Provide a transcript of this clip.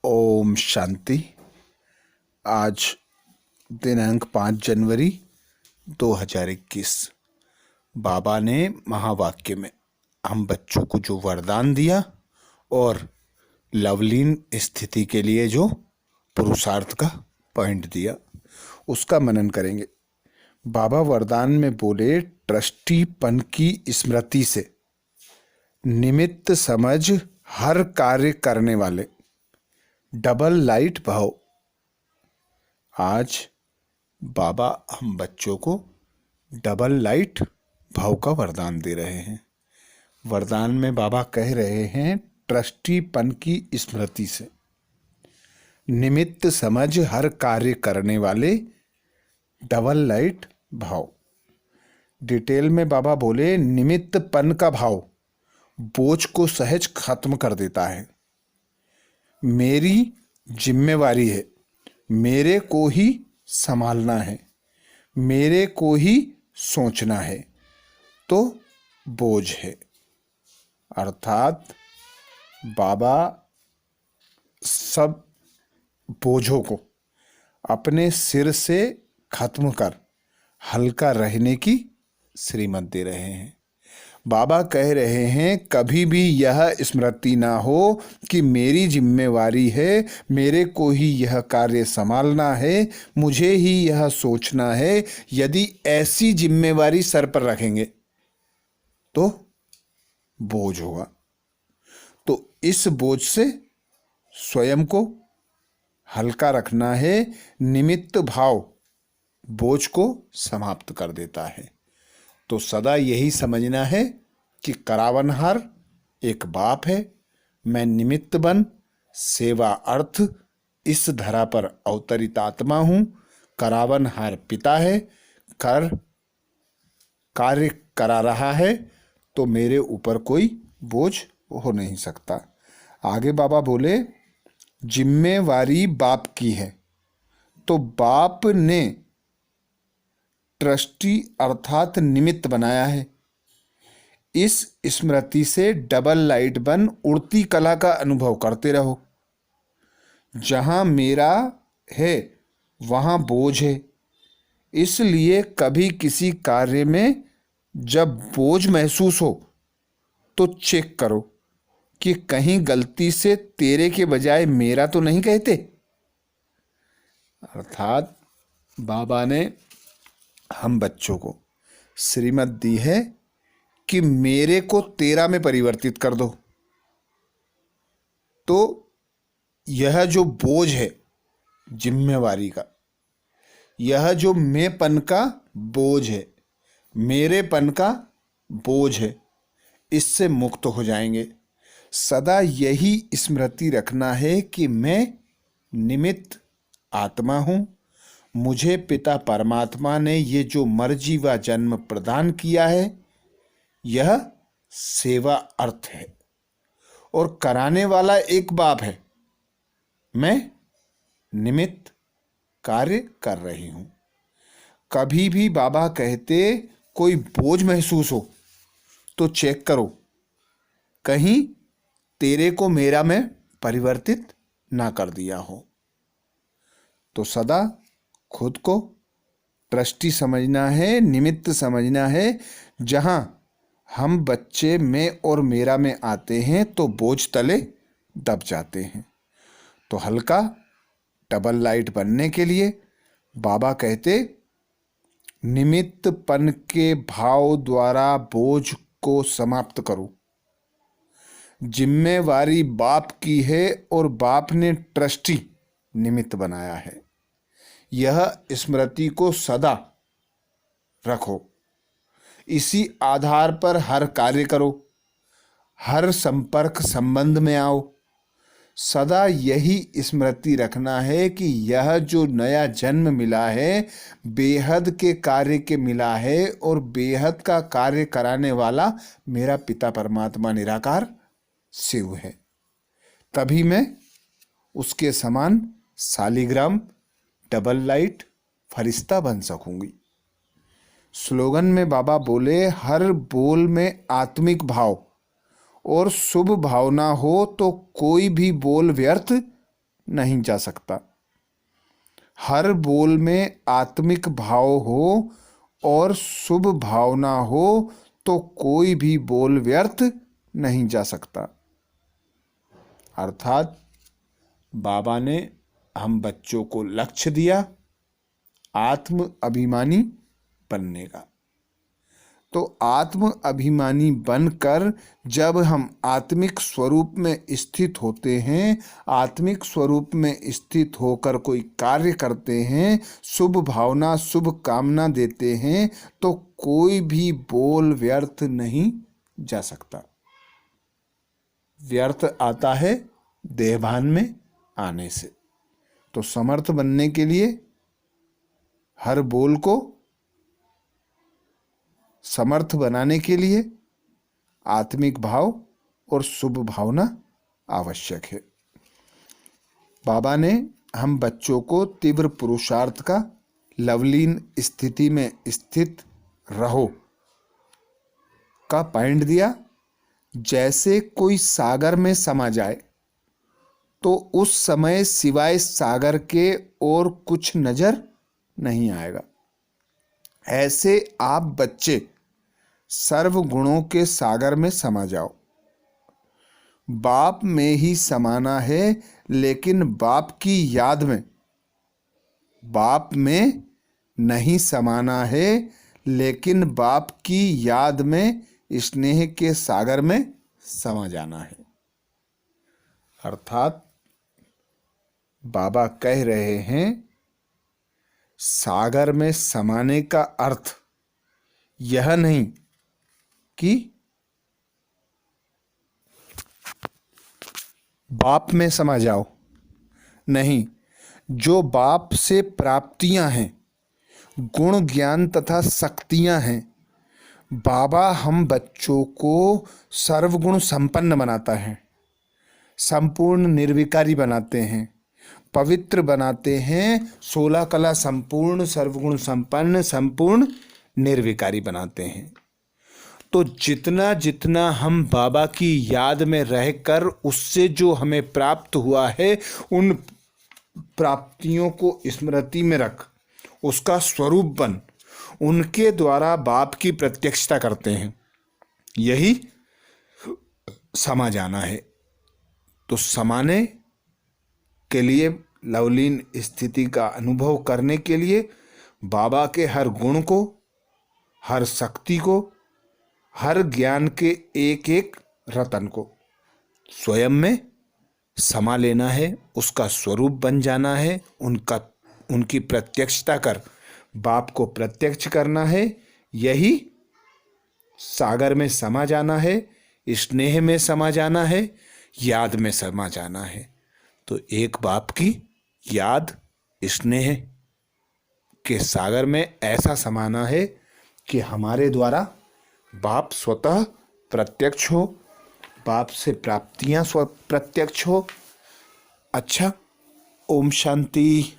ओम शांति। आज दिनांक 5 जनवरी 2021। बाबा ने महावाक्य में हम बच्चों को जो वरदान दिया और लवलीन स्थिति के लिए जो पुरुषार्थ का पॉइंट दिया, उसका मनन करेंगे। बाबा वरदान में बोले, ट्रस्टीपन की स्मृति से निमित्त समझ हर कार्य करने वाले डबल लाइट भाव। आज बाबा हम बच्चों को डबल लाइट भाव का वरदान दे रहे हैं। वरदान में बाबा कह रहे हैं, ट्रस्टीपन की स्मृति से निमित्त समझ हर कार्य करने वाले डबल लाइट भाव। डिटेल में बाबा बोले, निमित्तपन का भाव बोझ को सहज खत्म कर देता है। मेरी जिम्मेवारी है, मेरे को ही संभालना है, मेरे को ही सोचना है, तो बोझ है। अर्थात बाबा सब बोझों को अपने सिर से खत्म कर हल्का रहने की श्रीमत दे रहे हैं। बाबा कह रहे हैं, कभी भी यह स्मृति ना हो कि मेरी जिम्मेवारी है, मेरे को ही यह कार्य संभालना है, मुझे ही यह सोचना है। यदि ऐसी जिम्मेवारी सर पर रखेंगे तो बोझ होगा। तो इस बोझ से स्वयं को हल्का रखना है। निमित्त भाव बोझ को समाप्त कर देता है। तो सदा यही समझना है कि करावनहार एक बाप है, मैं निमित्त बन सेवा अर्थ इस धरा पर अवतरित आत्मा हूं। करावनहार पिता है, कार्य करा रहा है, तो मेरे ऊपर कोई बोझ हो नहीं सकता। आगे बाबा बोले, जिम्मेवारी बाप की है, तो बाप ने ट्रस्टी अर्थात निमित्त बनाया है। इस स्मृति से डबल लाइट बन उड़ती कला का अनुभव करते रहो। जहां मेरा है वहां बोझ है। इसलिए कभी किसी कार्य में जब बोझ महसूस हो तो चेक करो कि कहीं गलती से तेरे के बजाय मेरा तो नहीं कहते। अर्थात बाबा ने हम बच्चों को श्रीमत दी है कि मेरे को तेरा में परिवर्तित कर दो। तो यह जो बोझ है जिम्मेवारी का, यह जो मैंपन का बोझ है, मेरेपन का बोझ है, इससे मुक्त हो जाएंगे। सदा यही स्मृति रखना है कि मैं निमित्त आत्मा हूं। मुझे पिता परमात्मा ने ये जो मर्जी व जन्म प्रदान किया है, यह सेवा अर्थ है और कराने वाला एक बाप है। मैं निमित्त कार्य कर रही हूं। कभी भी बाबा कहते कोई बोझ महसूस हो तो चेक करो कहीं तेरे को मेरा में परिवर्तित ना कर दिया हो। तो सदा खुद को ट्रस्टी समझना है, निमित्त समझना है। जहां हम बच्चे में और मेरा में आते हैं तो बोझ तले दब जाते हैं। तो हल्का डबल लाइट बनने के लिए बाबा कहते, निमित्तपन के भाव द्वारा बोझ को समाप्त करो। जिम्मेवारी बाप की है और बाप ने ट्रस्टी निमित्त बनाया है। यह स्मृति को सदा रखो। इसी आधार पर हर कार्य करो, हर संपर्क संबंध में आओ। सदा यही स्मृति रखना है कि यह जो नया जन्म मिला है, बेहद के कार्य के मिला है और बेहद का कार्य कराने वाला मेरा पिता परमात्मा निराकार शिव है। तभी मैं उसके समान शालिग्राम डबल लाइट फरिश्ता बन सकूंगी। स्लोगन में बाबा बोले, हर बोल में आत्मिक भाव और शुभ भावना हो तो कोई भी बोल व्यर्थ नहीं जा सकता। हर बोल में आत्मिक भाव हो और शुभ भावना हो तो कोई भी बोल व्यर्थ नहीं जा सकता। अर्थात बाबा ने हम बच्चों को लक्ष्य दिया आत्म अभिमानी बनने का। तो आत्म अभिमानी बनकर जब हम आत्मिक स्वरूप में स्थित होते हैं, आत्मिक स्वरूप में स्थित होकर कोई कार्य करते हैं, शुभ भावना शुभ कामना देते हैं, तो कोई भी बोल व्यर्थ नहीं जा सकता। व्यर्थ आता है देहभान में आने से। तो समर्थ बनने के लिए हर बोल को समर्थ बनाने के लिए आत्मिक भाव और शुभ भावना आवश्यक है। बाबा ने हम बच्चों को तीव्र पुरुषार्थ का लवलीन स्थिति में स्थित रहो का पॉइंट दिया। जैसे कोई सागर में समा जाए तो उस समय सिवाय सागर के और कुछ नजर नहीं आएगा। ऐसे आप बच्चे सर्व गुणों के सागर में समा जाओ। बाप में ही समाना है, लेकिन बाप की याद में। बाप में नहीं समाना है, लेकिन बाप की याद में स्नेह के सागर में समा जाना है। अर्थात बाबा कह रहे हैं सागर में समाने का अर्थ यह नहीं कि बाप में समा जाओ, नहीं, जो बाप से प्राप्तियां हैं, गुण ज्ञान तथा शक्तियां हैं, बाबा हम बच्चों को सर्वगुण संपन्न बनाता है, संपूर्ण निर्विकारी बनाते हैं, पवित्र बनाते हैं, 16 कला संपूर्ण सर्वगुण संपन्न संपूर्ण निर्विकारी बनाते हैं। तो जितना जितना हम बाबा की याद में रहकर उससे जो हमें प्राप्त हुआ है उन प्राप्तियों को स्मृति में रख, उसका स्वरूप बन, उनके द्वारा बाप की प्रत्यक्षता करते हैं, यही समा जाना है। तो समाने के लिए लवलीन स्थिति का अनुभव करने के लिए बाबा के हर गुण को, हर शक्ति को, हर ज्ञान के एक एक रतन को स्वयं में समा लेना है, उसका स्वरूप बन जाना है, उनकी प्रत्यक्षता कर बाप को प्रत्यक्ष करना है, यही सागर में समा जाना है, स्नेह में समा जाना है, याद में समा जाना है। तो एक बाप की याद स्नेह के सागर में ऐसा समाना है कि हमारे द्वारा बाप स्वतः प्रत्यक्ष हो, बाप से प्राप्तियां प्रत्यक्ष हो। अच्छा, ओम शांति।